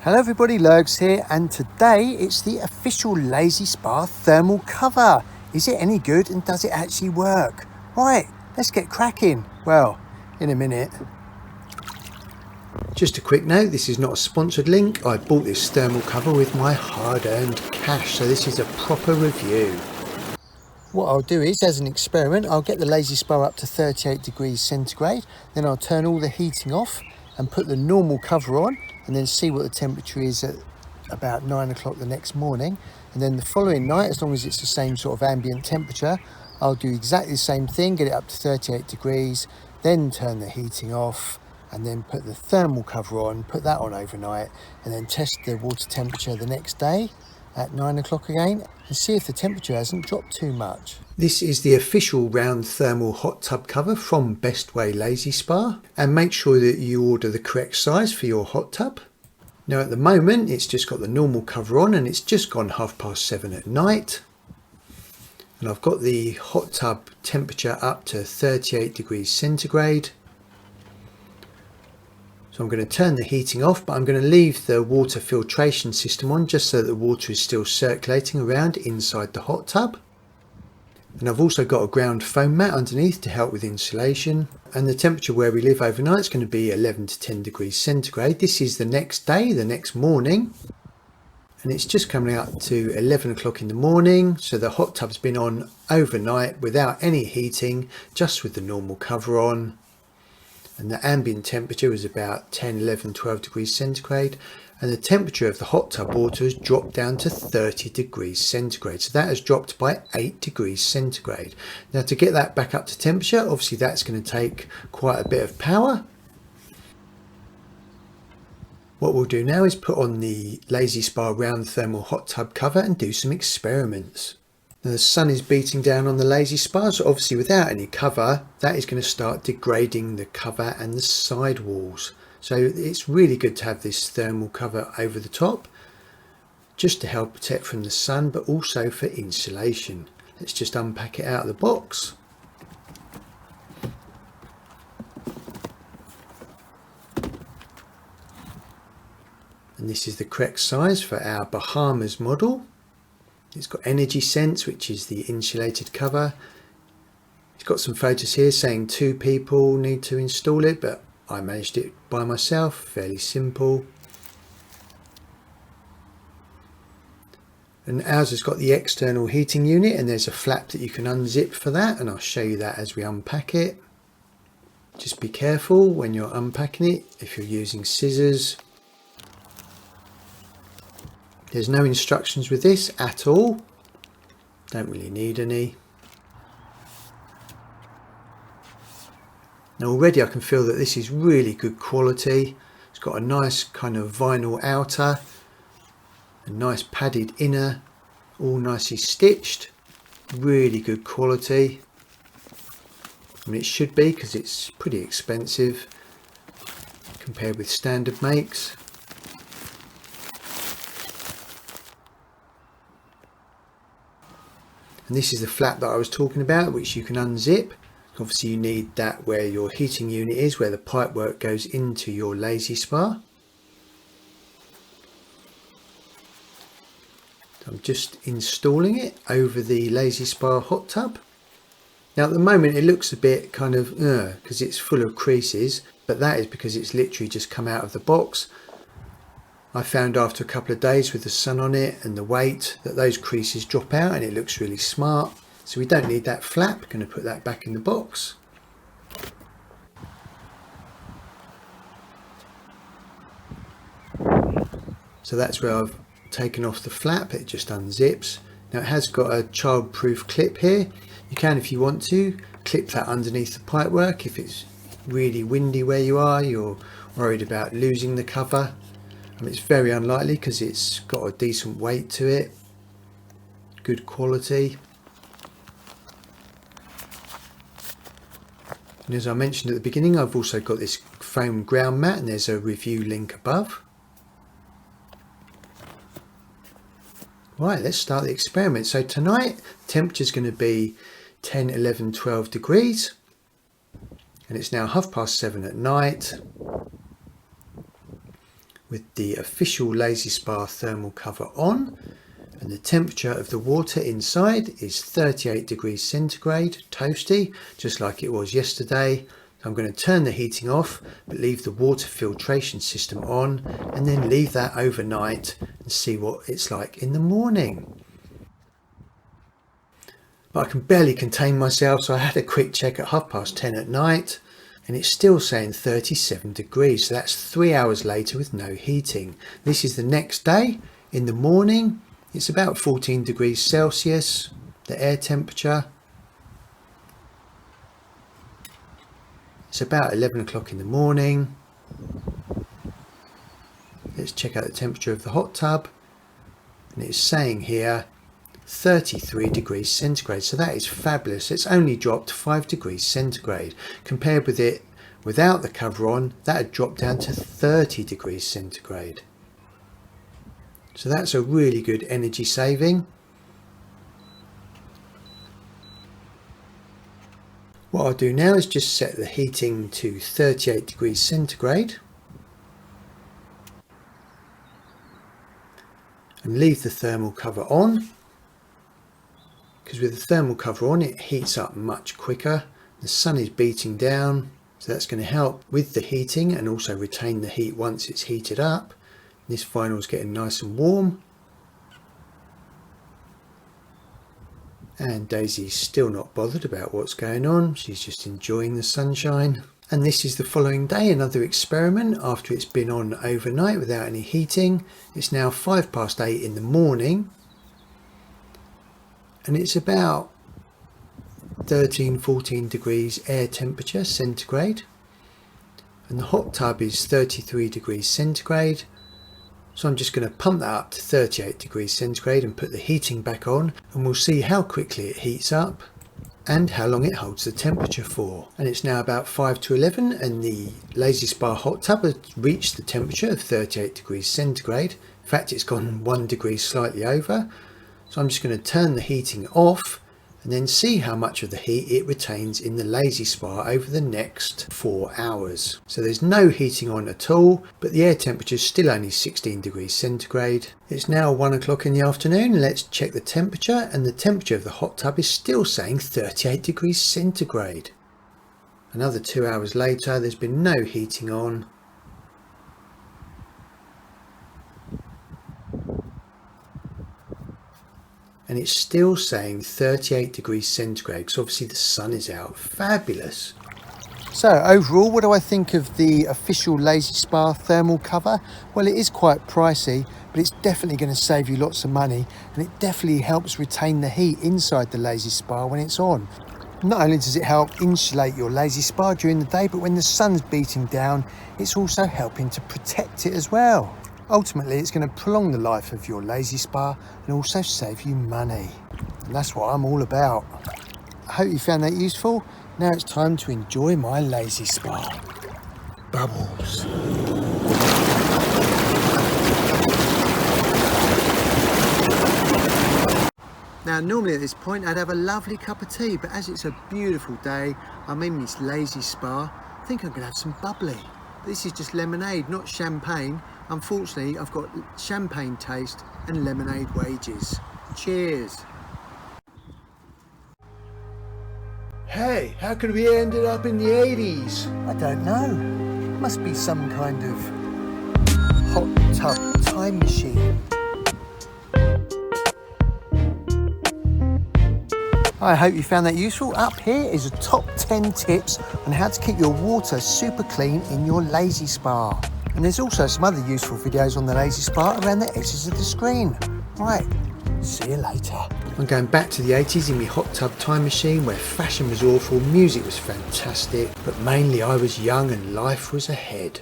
Hello everybody, Lurgs here, and today it's the official Lazy Spa thermal cover. Is it any good and does it actually work? Right, let's get cracking. Well, in a minute. Just a quick note, this is not a sponsored link. I bought this thermal cover with my hard-earned cash, so this is a proper review. What I'll do is, as an experiment, I'll get the Lazy Spa up to 38 degrees centigrade, then I'll turn all the heating off and put the normal cover on, and then see what the temperature is at about 9 o'clock the next morning. And then the following night, as long as it's the same sort of ambient temperature, I'll do exactly the same thing, get it up to 38 degrees, then turn the heating off, and then put the thermal cover on, put that on overnight, and then test the water temperature the next day at 9 o'clock again, and see if the temperature hasn't dropped too much. This is the official round thermal hot tub cover from Bestway Lazy Spa, and make sure that you order the correct size for your hot tub. Now at the moment it's just got the normal cover on and it's just gone 7:30 at night, and I've got the hot tub temperature up to 38 degrees centigrade. So I'm going to turn the heating off, but I'm going to leave the water filtration system on just so that the water is still circulating around inside the hot tub. And I've also got a ground foam mat underneath to help with insulation. And the temperature where we live overnight is going to be 11 to 10 degrees centigrade. This is the next day, the next morning. And it's just coming up to 11 o'clock in the morning. So the hot tub's been on overnight without any heating, just with the normal cover on. And the ambient temperature was about 10, 11, 12 degrees centigrade, and the temperature of the hot tub water has dropped down to 30 degrees centigrade. So that has dropped by 8 degrees centigrade. Now to get that back up to temperature, obviously that's going to take quite a bit of power. What we'll do now is put on the Lazy Spa round thermal hot tub cover and do some experiments. Now the sun is beating down on the Lazy Spa, so obviously without any cover, that is going to start degrading the cover and the side walls. So it's really good to have this thermal cover over the top, just to help protect from the sun, but also for insulation. Let's just unpack it out of the box. And this is the correct size for our Bahamas model. It's got Energy Sense, which is the insulated cover. It's got some photos here saying 2 people need to install it, but I managed it by myself, fairly simple. And ours has got the external heating unit, and there's a flap that you can unzip for that, and I'll show you that as we unpack it. Just be careful when you're unpacking it if you're using scissors. There's no instructions with this at all. Don't really need any. Now already I can feel that this is really good quality. It's got a nice kind of vinyl outer, a nice padded inner, all nicely stitched. Really good quality. I mean, it should be, because it's pretty expensive compared with standard makes. And this is the flap that I was talking about, which you can unzip. Obviously you need that where your heating unit is, where the pipework goes into your Lazy Spa. So I'm just installing it over the Lazy Spa hot tub. Now at the moment it looks a bit kind of, because it's full of creases, but that is because it's literally just come out of the box. I found after a couple of days with the sun on it and the weight that those creases drop out and it looks really smart. So we don't need that flap. I'm going to put that back in the box. So that's where I've taken off the flap. It just unzips. Now it has got a child-proof clip here. You can, if you want to, clip that underneath the pipework. If it's really windy where you are, you're worried about losing the cover. I mean, it's very unlikely because it's got a decent weight to it, good quality. And as I mentioned at the beginning, I've also got this foam ground mat, and there's a review link above. Right, let's start the experiment. So tonight, the temperature is going to be 10, 11, 12 degrees, and it's now 7:30 at night. with the official Lazy Spa thermal cover on, and the temperature of the water inside is 38 degrees centigrade, toasty, just like it was yesterday. So I'm going to turn the heating off, but leave the water filtration system on, and then leave that overnight and see what it's like in the morning. But I can barely contain myself, so I had a quick check at 10:30 at night, and it's still saying 37 degrees, so that's 3 hours later with no heating. This is the next day. In the morning, it's about 14 degrees Celsius, the air temperature. It's about 11 o'clock in the morning. Let's check out the temperature of the hot tub, and it's saying here 33 degrees centigrade, so that is fabulous. It's only dropped 5 degrees centigrade. Compared with it without the cover on, that had dropped down to 30 degrees centigrade. So that's a really good energy saving. What I'll do now is just set the heating to 38 degrees centigrade and leave the thermal cover on, because with the thermal cover on it heats up much quicker. The sun is beating down, so that's going to help with the heating and also retain the heat once it's heated up. This vinyl is getting nice and warm, and Daisy's still not bothered about what's going on. She's just enjoying the sunshine. And this is the following day, another experiment after it's been on overnight without any heating. It's now 8:05 in the morning, and it's about 13-14 degrees air temperature centigrade, and the hot tub is 33 degrees centigrade. So I'm just going to pump that up to 38 degrees centigrade and put the heating back on, and we'll see how quickly it heats up and how long it holds the temperature for. And it's now about 5 to 11 and the Lazy Spa hot tub has reached the temperature of 38 degrees centigrade. In fact, it's gone 1 degree slightly over. So I'm just going to turn the heating off and then see how much of the heat it retains in the Lazy Spa over the next 4 hours. So there's no heating on at all, but the air temperature is still only 16 degrees centigrade. It's now 1 o'clock in the afternoon. Let's check the temperature, and the temperature of the hot tub is still saying 38 degrees centigrade. Another 2 hours later, there's been no heating on. And it's still saying 38 degrees centigrade, because obviously the sun is out. Fabulous. So overall, what do I think of the official Lazy Spa thermal cover? Well, it is quite pricey, but it's definitely going to save you lots of money, and it definitely helps retain the heat inside the Lazy Spa when it's on. Not only does it help insulate your Lazy Spa during the day, but when the sun's beating down, it's also helping to protect it as well. Ultimately, it's going to prolong the life of your Lazy Spa and also save you money. And that's what I'm all about. I hope you found that useful. Now it's time to enjoy my Lazy Spa. Bubbles. Now, normally at this point, I'd have a lovely cup of tea, but as it's a beautiful day, I'm in this Lazy Spa. I think I'm going to have some bubbly. This is just lemonade, not champagne. Unfortunately, I've got champagne taste and lemonade wages. Cheers. Hey, how could we ended up in the 80s? I don't know. Must be some kind of hot tub time machine. I hope you found that useful. Up here is a top 10 tips on how to keep your water super clean in your Lazy Spa. And there's also some other useful videos on the Lazy Spa around the edges of the screen. Right, see you later. I'm going back to the 80s in my hot tub time machine, where fashion was awful, music was fantastic, but mainly I was young and life was ahead.